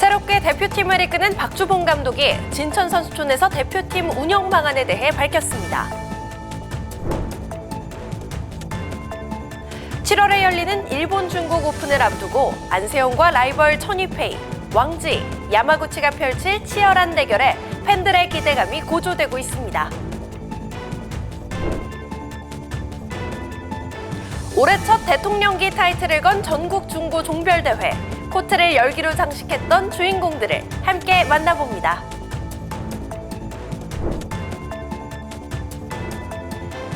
새롭게 대표팀을 이끄는 박주봉 감독이 진천선수촌에서 대표팀 운영 방안에 대해 밝혔습니다. 7월에 열리는 일본 중국 오픈을 앞두고 안세홍과 라이벌 천이페이, 왕지, 야마구치가 펼칠 치열한 대결에 팬들의 기대감이 고조되고 있습니다. 올해 첫 대통령기 타이틀을 건 전국 중고 종별대회, 코트를 열기로 장식했던 주인공들을 함께 만나봅니다.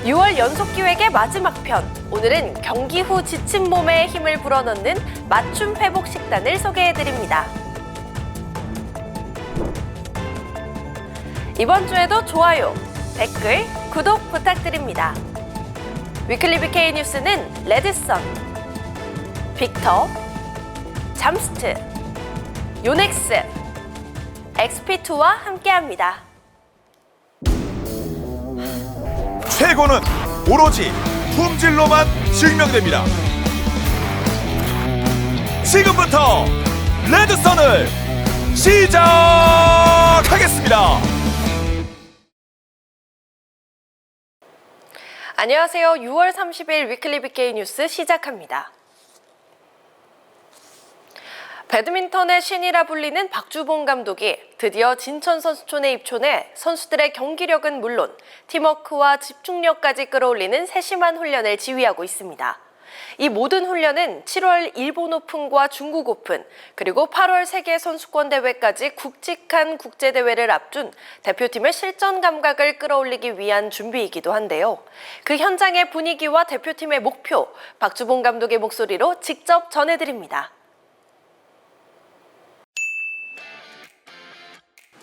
6월 연속기획의 마지막 편, 오늘은 경기 후 지친 몸에 힘을 불어넣는 맞춤 회복 식단을 소개해드립니다. 이번 주에도 좋아요, 댓글, 구독 부탁드립니다. 위클리 BK 뉴스는 레드선, 빅터, 잠스트, 요넥스, XP2와 함께합니다. 최고는 오로지 품질로만 증명됩니다. 지금부터 레드선을 시작하겠습니다. 안녕하세요. 6월 30일 위클리 BK 뉴스 시작합니다. 배드민턴의 신이라 불리는 박주봉 감독이 드디어 진천선수촌에 입촌해 선수들의 경기력은 물론 팀워크와 집중력까지 끌어올리는 세심한 훈련을 지휘하고 있습니다. 이 모든 훈련은 7월 일본 오픈과 중국 오픈, 그리고 8월 세계선수권대회까지 굵직한 국제대회를 앞둔 대표팀의 실전 감각을 끌어올리기 위한 준비이기도 한데요. 그 현장의 분위기와 대표팀의 목표, 박주봉 감독의 목소리로 직접 전해드립니다.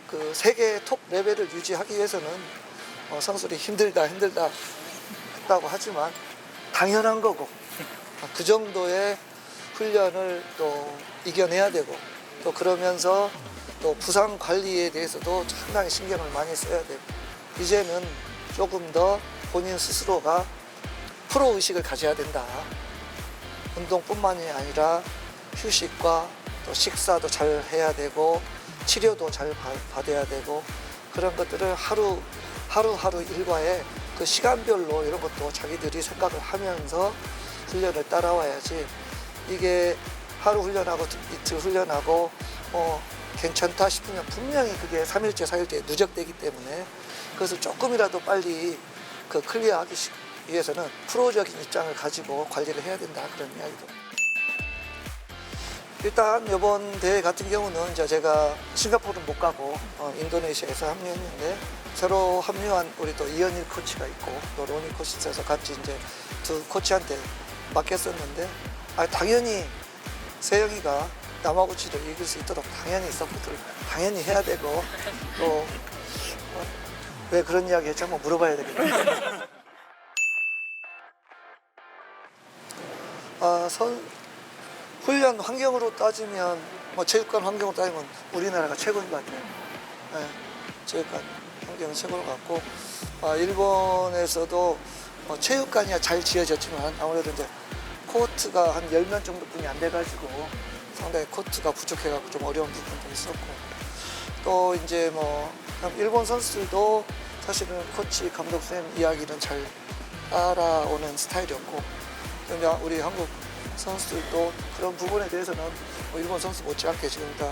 그 세계 톱 레벨을 유지하기 위해서는 선수들이 힘들다 했다고 하지만 당연한 거고, 그 정도의 훈련을 또 이겨내야 되고, 또 그러면서 또 부상 관리에 대해서도 상당히 신경을 많이 써야 되고, 이제는 조금 더 본인 스스로가 프로 의식을 가져야 된다. 운동뿐만이 아니라 휴식과 또 식사도 잘 해야 되고 치료도 잘 받아야 되고, 그런 것들을 하루하루 일과에 그 시간별로 이런 것도 자기들이 생각을 하면서 훈련을 따라와야지, 이게 하루 훈련하고 이틀 훈련하고 괜찮다 싶으면 분명히 그게 3일째 4일째에 누적되기 때문에, 그것을 조금이라도 빨리 클리어하기 위해서는 프로적인 입장을 가지고 관리를 해야 된다, 그런 이야기도. 일단 이번 대회 같은 경우는 이제 제가 싱가포르는 못 가고 인도네시아에서 합류했는데, 새로 합류한 우리 또 이현일 코치가 있고 또 로니 코치 있어서 같이 이제 두 코치한테 맡겼었는데, 당연히 세영이가 야마구치를 이길 수 있도록 당연히 서포트를 당연히 해야 되고, 또 왜 그런 이야기 했지 한번 물어봐야 되겠네요. 훈련 환경으로 따지면, 체육관 환경으로 따지면 우리나라가 최고인 것 같아요. 네, 체육관 환경은 최고인 것 같고, 일본에서도 체육관이야 잘 지어졌지만 아무래도 이제 코트가 한 10면 정도뿐이 안 돼가지고 상당히 코트가 부족해가지고 좀 어려운 부분도 있었고, 또 이제 일본 선수들도 사실은 코치 감독님 이야기는 잘 따라오는 스타일이었고, 우리 한국 선수들도 그런 부분에 대해서는 일본 선수 못지않게 지금 다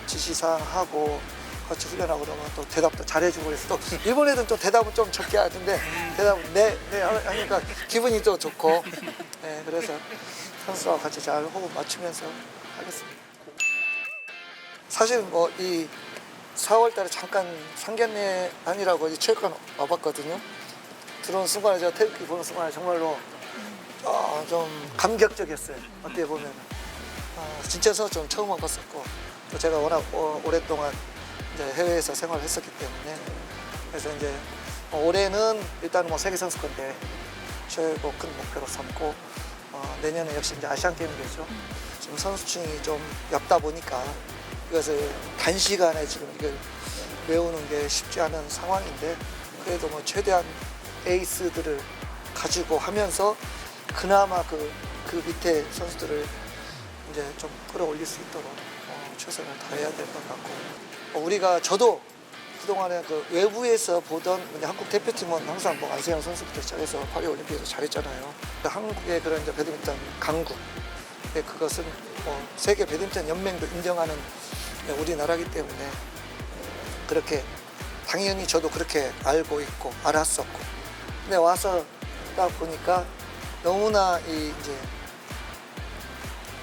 지시사항하고 같이 훈련하고 그러면 또 대답도 잘해주고 그래서, 또 일본 애들은 또 대답은 좀 적게 하는데 대답은 네 하니까 기분이 또 좋고, 네, 그래서 선수와 같이 잘 호흡 맞추면서 하겠습니다. 사실 이 4월 달에 잠깐 상견례 아니라고 체육관 와봤거든요. 들어온 순간에, 제가 태극기 보는 순간에 정말로 좀 감격적이었어요. 어떻게 보면 진짜서 좀 처음 와봤었고, 또 제가 워낙 오랫동안 이제 해외에서 생활을 했었기 때문에, 그래서 이제 올해는 일단 세계 선수권대 최고 큰 목표로 삼고, 내년에 역시 이제 아시안 게임이겠죠. 지금 선수층이 좀 얇다 보니까 이것을 단시간에 지금 이걸 외우는 게 쉽지 않은 상황인데, 그래도 최대한 에이스들을 가지고 하면서 그나마 그 밑에 선수들을 이제 좀 끌어올릴 수 있도록 최선을 다해야 될 것 같고 저도 그동안에 그 외부에서 보던 한국 대표팀은 항상 뭐 안세영 선수부터 시작해서 파리올림픽에서 잘했잖아요. 한국의 그런 이제 배드민턴 강국, 그것은 세계 배드민턴 연맹도 인정하는 우리나라이기 때문에 그렇게 당연히 저도 그렇게 알고 있고 알았었고, 근데 와서 딱 보니까 너무나 이제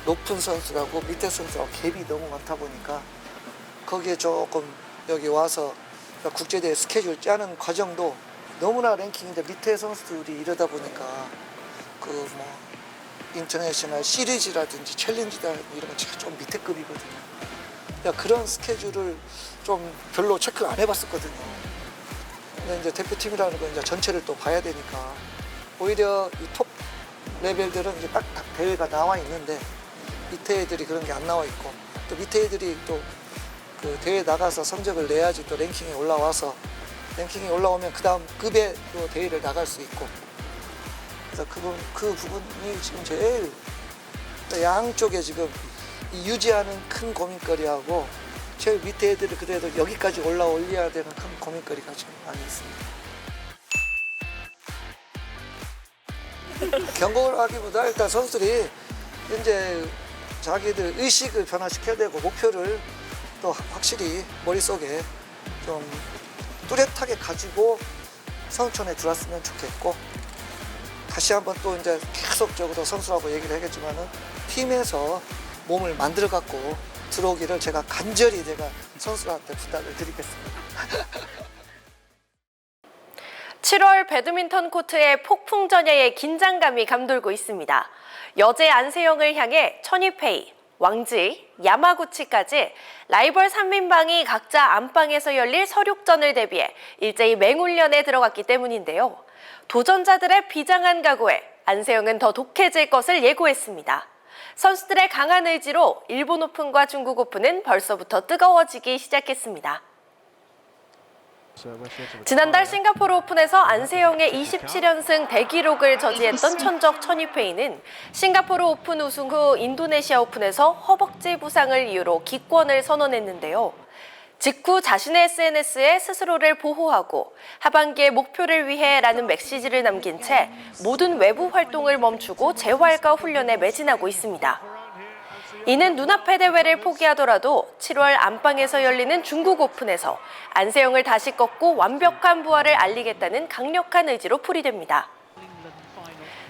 높은 선수라고 밑에 선수하고 갭이 너무 많다 보니까 거기에 조금 여기 와서 국제대회 스케줄 짜는 과정도 너무나 랭킹인데 밑에 선수들이 이러다 보니까 그 뭐 인터내셔널 시리즈라든지 챌린지라든지 이런 건 좀 밑에 급이거든요. 그런 스케줄을 좀 별로 체크 안 해봤었거든요. 근데 이제 대표팀이라는 건 이제 전체를 또 봐야 되니까 오히려 이 톱 레벨들은 이제 딱 대회가 나와 있는데 밑에 애들이 그런 게 안 나와 있고, 또 밑에 애들이 또 그 대회 나가서 성적을 내야지 또 랭킹이 올라와서 랭킹이 올라오면 그 다음 급의 또 대회를 나갈 수 있고, 그래서 그 부분이 지금 제일 양쪽에 지금 유지하는 큰 고민거리하고 제일 밑에 애들이 그래도 여기까지 올라올려야 되는 큰 고민거리가 지금 많이 있습니다. 경고를 하기보다 일단 선수들이 이제 자기들 의식을 변화시켜야 되고 목표를 또 확실히 머릿속에 좀 뚜렷하게 가지고 선수촌에 들어왔으면 좋겠고, 다시 한번 또 이제 계속적으로 선수라고 얘기를 하겠지만은 팀에서 몸을 만들어 갖고 들어오기를 제가 간절히 선수한테 부탁을 드리겠습니다. 7월 배드민턴 코트에 폭풍전야의 긴장감이 감돌고 있습니다. 여제 안세영을 향해 천이페이, 왕지, 야마구치까지 라이벌 3인방이 각자 안방에서 열릴 서륙전을 대비해 일제히 맹훈련에 들어갔기 때문인데요. 도전자들의 비장한 각오에 안세영은 더 독해질 것을 예고했습니다. 선수들의 강한 의지로 일본 오픈과 중국 오픈은 벌써부터 뜨거워지기 시작했습니다. 지난달 싱가포르 오픈에서 안세영의 27연승 대기록을 저지했던 천적 천이페이는 싱가포르 오픈 우승 후 인도네시아 오픈에서 허벅지 부상을 이유로 기권을 선언했는데요. 직후 자신의 SNS에 스스로를 보호하고 하반기의 목표를 위해 라는 메시지를 남긴 채 모든 외부 활동을 멈추고 재활과 훈련에 매진하고 있습니다. 이는 눈앞의 대회를 포기하더라도 7월 안방에서 열리는 중국 오픈에서 안세영을 다시 꺾고 완벽한 부활을 알리겠다는 강력한 의지로 풀이됩니다.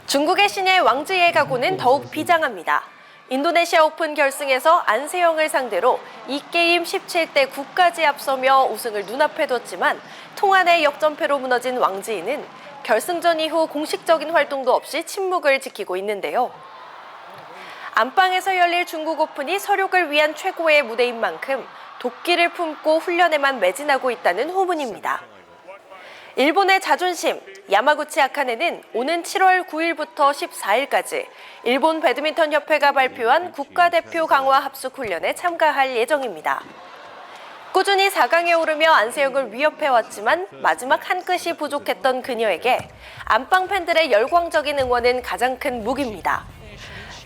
중국의 신예 왕지의 각오는 더욱 비장합니다. 인도네시아 오픈 결승에서 안세영을 상대로 2게임 17대 9까지 앞서며 우승을 눈앞에 뒀지만 통안의 역전패로 무너진 왕지인은 결승전 이후 공식적인 활동도 없이 침묵을 지키고 있는데요. 안방에서 열릴 중국 오픈이 서륙을 위한 최고의 무대인 만큼 도끼를 품고 훈련에만 매진하고 있다는 후문입니다. 일본의 자존심, 야마구치 아카네는 오는 7월 9일부터 14일까지 일본 배드민턴 협회가 발표한 국가대표 강화 합숙 훈련에 참가할 예정입니다. 꾸준히 4강에 오르며 안세영을 위협해왔지만 마지막 한 끗이 부족했던 그녀에게 안방 팬들의 열광적인 응원은 가장 큰 무기입니다.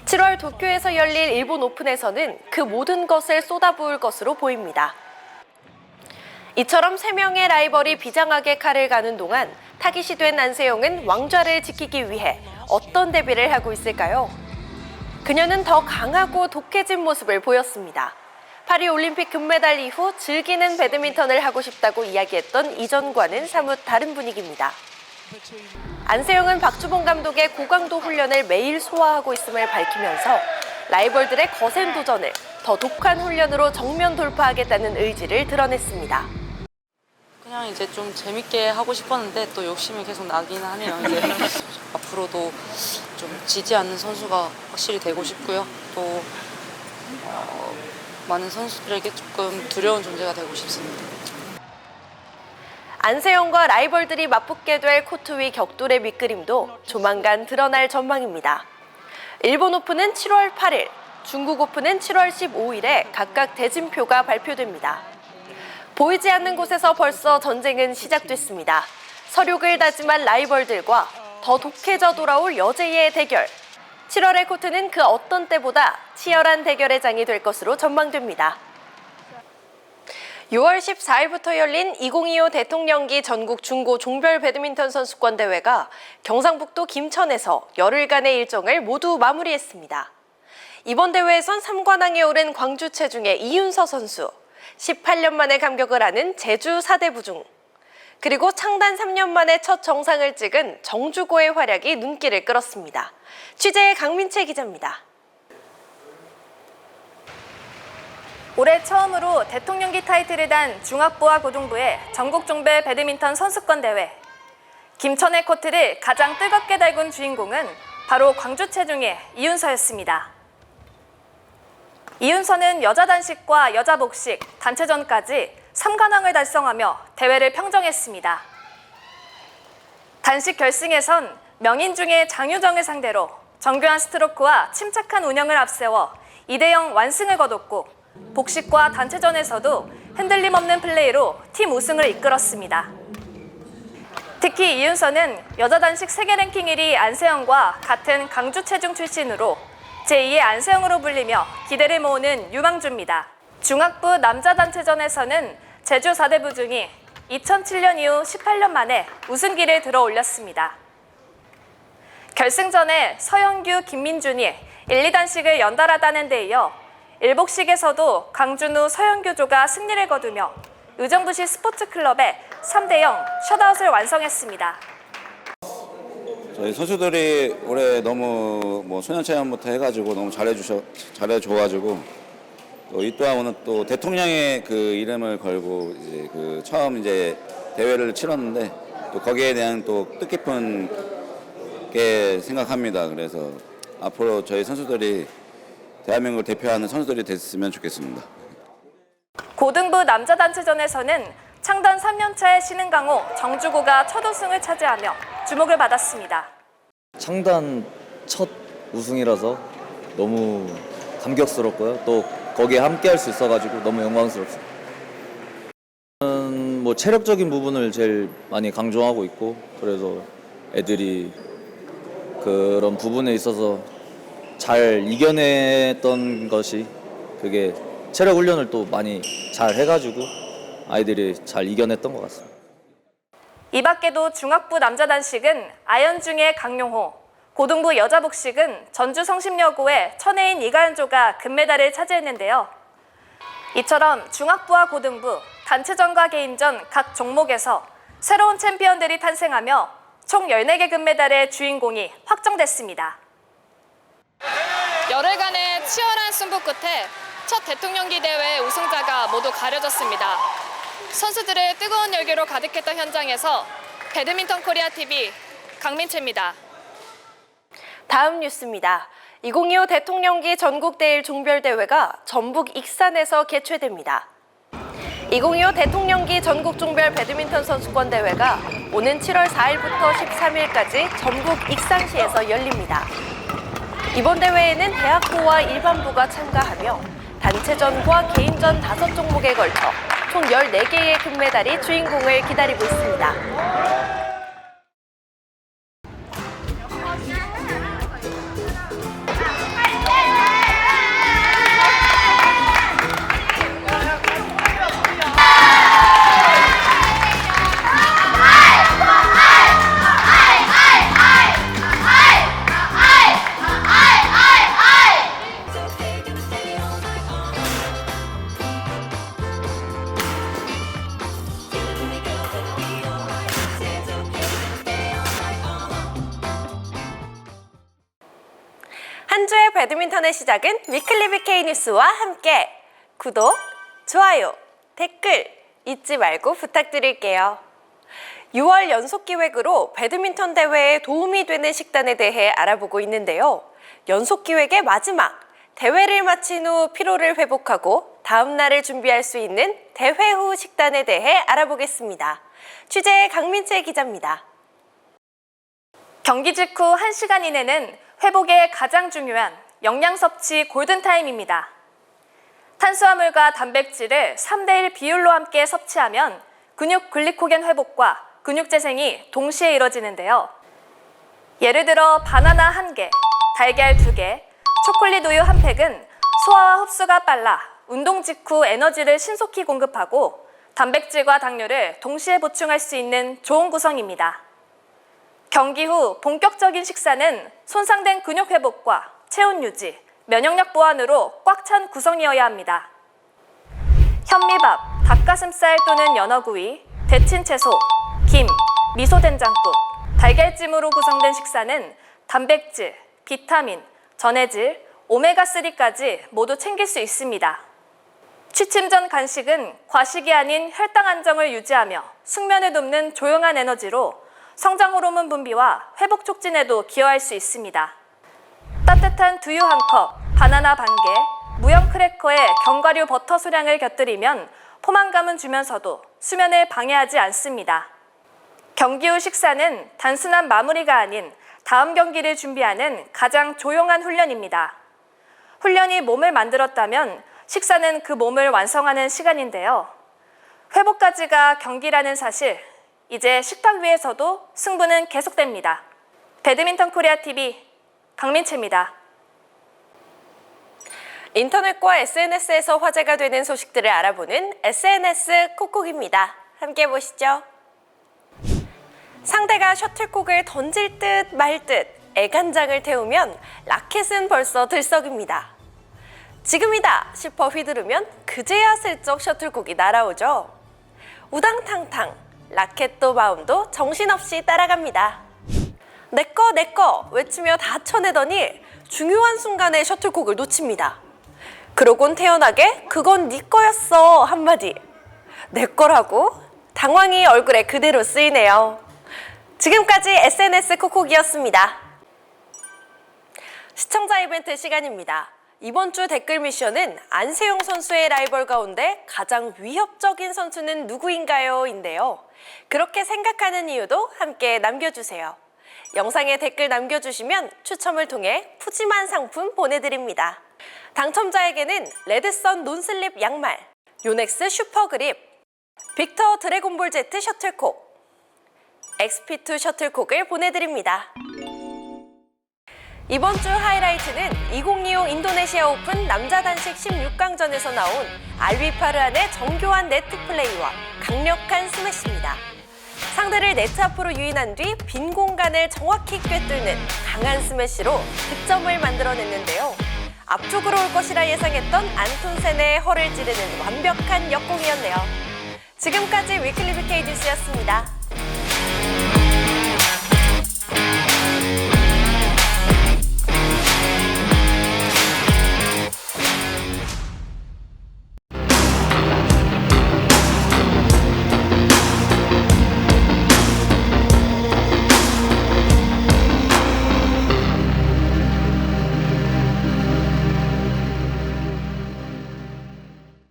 7월 도쿄에서 열릴 일본 오픈에서는 그 모든 것을 쏟아부을 것으로 보입니다. 이처럼 3명의 라이벌이 비장하게 칼을 가는 동안 타깃이 된 안세영은 왕좌를 지키기 위해 어떤 대비를 하고 있을까요? 그녀는 더 강하고 독해진 모습을 보였습니다. 파리올림픽 금메달 이후 즐기는 배드민턴을 하고 싶다고 이야기했던 이전과는 사뭇 다른 분위기입니다. 안세영은 박주봉 감독의 고강도 훈련을 매일 소화하고 있음을 밝히면서 라이벌들의 거센 도전을 더 독한 훈련으로 정면 돌파하겠다는 의지를 드러냈습니다. 그냥 이제 좀 재밌게 하고 싶었는데 또 욕심이 계속 나긴 하네요. 이제 앞으로도 좀 지지 않는 선수가 확실히 되고 싶고요. 또 많은 선수들에게 조금 두려운 존재가 되고 싶습니다. 안세영과 라이벌들이 맞붙게 될 코트 위 격돌의 밑그림도 조만간 드러날 전망입니다. 일본 오픈은 7월 8일, 중국 오픈은 7월 15일에 각각 대진표가 발표됩니다. 보이지 않는 곳에서 벌써 전쟁은 시작됐습니다. 서륙을 다짐한 라이벌들과 더 독해져 돌아올 여제의 대결. 7월의 코트는 그 어떤 때보다 치열한 대결의 장이 될 것으로 전망됩니다. 6월 14일부터 열린 2025 대통령기 전국 중고 종별 배드민턴 선수권 대회가 경상북도 김천에서 열흘간의 일정을 모두 마무리했습니다. 이번 대회에선 3관왕에 오른 광주 체중의 이윤서 선수, 18년 만에 감격을 하는 제주 사대부중, 그리고 창단 3년 만에 첫 정상을 찍은 정주고의 활약이 눈길을 끌었습니다. 취재의 강민채 기자입니다. 올해 처음으로 대통령기 타이틀을 단 중학부와 고등부의 전국 종별 배드민턴 선수권 대회. 김천의 코트를 가장 뜨겁게 달군 주인공은 바로 광주 체중의 이윤서였습니다. 이윤서는 여자 단식과 여자 복식, 단체전까지 3관왕을 달성하며 대회를 평정했습니다. 단식 결승에선 명인 중에 장유정을 상대로 정교한 스트로크와 침착한 운영을 앞세워 2대0 완승을 거뒀고, 복식과 단체전에서도 흔들림 없는 플레이로 팀 우승을 이끌었습니다. 특히 이윤서는 여자 단식 세계 랭킹 1위 안세영과 같은 강주 체중 출신으로 제2의 안세영으로 불리며 기대를 모으는 유망주입니다. 중학부 남자 단체전에서는 제주 사대부중이 2007년 이후 18년 만에 우승기를 들어 올렸습니다. 결승전에 서영규, 김민준이 1, 2단식을 연달아 따는 데 이어 일복식에서도 강준우, 서영규조가 승리를 거두며 의정부시 스포츠클럽의 3대0 셧아웃을 완성했습니다. 저희 선수들이 올해 너무 소년체험부터 해가지고 너무 잘해줘가지고 또 이 또한 오늘 또 대통령의 그 이름을 걸고 이제 그 처음 이제 대회를 치렀는데 또 거기에 대한 또 뜻깊은 게 생각합니다. 그래서 앞으로 저희 선수들이 대한민국을 대표하는 선수들이 됐으면 좋겠습니다. 고등부 남자 단체전에서는 창단 3년차의 신흥강호 정주고가 첫 우승을 차지하며 주목을 받았습니다. 창단 첫 우승이라서 너무 감격스럽고요. 또 거기에 함께할 수 있어가지고 너무 영광스럽습니다. 저는 체력적인 부분을 제일 많이 강조하고 있고, 그래서 애들이 그런 부분에 있어서 잘 이겨냈던 것이, 그게 체력 훈련을 또 많이 잘 해가지고 아이들이 잘 이겨냈던 것 같습니다. 이 밖에도 중학부 남자 단식은 아연중의 강용호, 고등부 여자 복식은 전주 성심여고의 천혜인, 이가연조가 금메달을 차지했는데요. 이처럼 중학부와 고등부, 단체전과 개인전 각 종목에서 새로운 챔피언들이 탄생하며 총 14개 금메달의 주인공이 확정됐습니다. 열흘간의 치열한 승부 끝에 첫 대통령기 대회 우승자가 모두 가려졌습니다. 선수들의 뜨거운 열기로 가득했던 현장에서 배드민턴 코리아 TV 강민채입니다. 다음 뉴스입니다. 2025 대통령기 전국대일 종별대회가 전북 익산에서 개최됩니다. 2025 대통령기 전국 종별 배드민턴 선수권 대회가 오는 7월 4일부터 13일까지 전북 익산시에서 열립니다. 이번 대회에는 대학부와 일반부가 참가하며 단체전과 개인전 5종목에 걸쳐 총 14개의 금메달이 주인공을 기다리고 있습니다. 한 주의 배드민턴의 시작은 위클리 BK 뉴스와 함께 구독, 좋아요, 댓글 잊지 말고 부탁드릴게요. 6월 연속 기획으로 배드민턴 대회에 도움이 되는 식단에 대해 알아보고 있는데요. 연속 기획의 마지막, 대회를 마친 후 피로를 회복하고 다음 날을 준비할 수 있는 대회 후 식단에 대해 알아보겠습니다. 취재의 강민채 기자입니다. 경기 직후 1시간 이내는 회복에 가장 중요한 영양 섭취 골든타임입니다. 탄수화물과 단백질을 3대1 비율로 함께 섭취하면 근육 글리코겐 회복과 근육 재생이 동시에 이뤄지는데요. 예를 들어 바나나 1개, 달걀 2개, 초콜릿 우유 1팩은 소화와 흡수가 빨라 운동 직후 에너지를 신속히 공급하고 단백질과 당류를 동시에 보충할 수 있는 좋은 구성입니다. 경기 후 본격적인 식사는 손상된 근육 회복과 체온 유지, 면역력 보완으로 꽉 찬 구성이어야 합니다. 현미밥, 닭가슴살 또는 연어구이, 데친 채소, 김, 미소된장국, 달걀찜으로 구성된 식사는 단백질, 비타민, 전해질, 오메가3까지 모두 챙길 수 있습니다. 취침 전 간식은 과식이 아닌 혈당 안정을 유지하며 숙면을 돕는 조용한 에너지로 성장 호르몬 분비와 회복 촉진에도 기여할 수 있습니다. 따뜻한 두유 1컵, 바나나 반개, 무염 크래커에 견과류 버터 소량을 곁들이면 포만감은 주면서도 수면을 방해하지 않습니다. 경기 후 식사는 단순한 마무리가 아닌 다음 경기를 준비하는 가장 조용한 훈련입니다. 훈련이 몸을 만들었다면 식사는 그 몸을 완성하는 시간인데요. 회복까지가 경기라는 사실, 이제 식탁 위에서도 승부는 계속됩니다. 배드민턴 코리아 TV 강민채입니다. 인터넷과 SNS에서 화제가 되는 소식들을 알아보는 SNS 콕콕입니다. 함께 보시죠. 상대가 셔틀콕을 던질 듯 말 듯 애간장을 태우면 라켓은 벌써 들썩입니다. 지금이다 싶어 휘두르면 그제야 슬쩍 셔틀콕이 날아오죠. 우당탕탕 라켓도 마음도 정신없이 따라갑니다. 내꺼 내꺼 외치며 다 쳐내더니 중요한 순간에 셔틀콕을 놓칩니다. 그러곤 태연하게 그건 네 거였어 한마디. 내 거라고? 당황이 얼굴에 그대로 쓰이네요. 지금까지 SNS 콕콕이었습니다. 시청자 이벤트 시간입니다. 이번 주 댓글 미션은 안세용 선수의 라이벌 가운데 가장 위협적인 선수는 누구인가요? 인데요. 그렇게 생각하는 이유도 함께 남겨주세요. 영상에 댓글 남겨주시면 추첨을 통해 푸짐한 상품 보내드립니다. 당첨자에게는 레드선 논슬립 양말, 요넥스 슈퍼그립, 빅터 드래곤볼 Z 셔틀콕, XP2 셔틀콕을 보내드립니다. 이번 주 하이라이트는 2025 인도네시아 오픈 남자 단식 16강전에서 나온 알비파르안의 정교한 네트 플레이와 강력한 스매시입니다. 상대를 네트 앞으로 유인한 뒤 빈 공간을 정확히 꿰뚫는 강한 스매시로 득점을 만들어냈는데요. 앞쪽으로 올 것이라 예상했던 안톤센의 허를 찌르는 완벽한 역공이었네요. 지금까지 위클리 BK 뉴스였습니다.